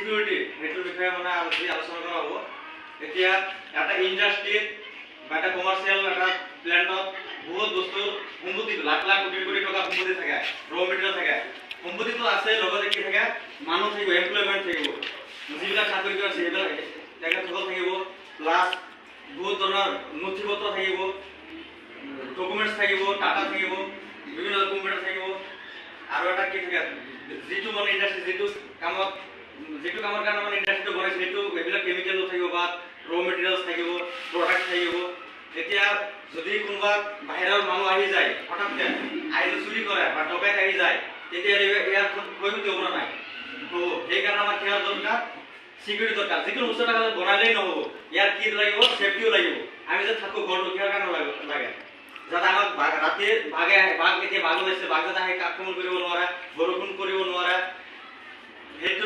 Security সেইটোৰ বিষয়ে মানে আজি আলোচনা কৰা হ'ব। এতিয়া এটা ইণ্ডাষ্ট্ৰীত বা এটা কমাৰ্চিয়েল এটা প্লেণ্টত বহুত বস্তু সম্পত্তি লাখ লাখ কোটি কোটি টকা সম্পত্তি থাকে, ৰ মেটেৰিয়েল থাকে, সম্পত্তিটো আছে, লগতে কি থাকে মানুহ থাকিব, এমপ্লয়মেণ্ট থাকিব, যিবিলাক চাকৰি কৰি আছে সেইবিলাক তেখেতসকল থাকিব, প্লাছ বহুত ধৰণৰ নথি পত্ৰ থাকিব, ডকুমেণ্টছ থাকিব, টাটা থাকিব, বিভিন্ন কম্পিউটাৰ থাকিব, আৰু এটা কি থাকে যিটো মানে ইণ্ডাষ্ট্ৰী যিটো কামৰ কাৰণে মানে ইণ্ডাষ্ট্ৰীটো বনাইছে সেইটো এইবিলাক কেমিকেলো থাকিব বা ৰ মেটেৰিয়েলছ থাকিব, প্ৰডাক্ট থাকিব। এতিয়া যদি কোনোবা বাহিৰৰ মানুহ আহি যায় হঠাৎকে আহি চুৰি কৰে বা ডকাইত আহি যায় তেতিয়াহ'লে ইয়াৰ ক্ষয়ক্ষতি হ'ব নাই। তো সেইকাৰণে আমাৰ কি দৰকাৰ, সিকিউৰিটি দৰকাৰ। যিকোনো বস্তু এটা বনালেই নহ'ব, ইয়াৰ কি লাগিব, সেফটিও লাগিব। আমি যে থাকোঁ ঘৰটো কিহৰ কাৰণে লাগে, যাতে আমাক ৰাতি বাঘ এতিয়া বাঘ ওলাইছে, বাঘ যাতে আহি আক্ৰমণ কৰিব নোৱাৰে, বৰষুণ কৰিব নোৱাৰে, সেইটো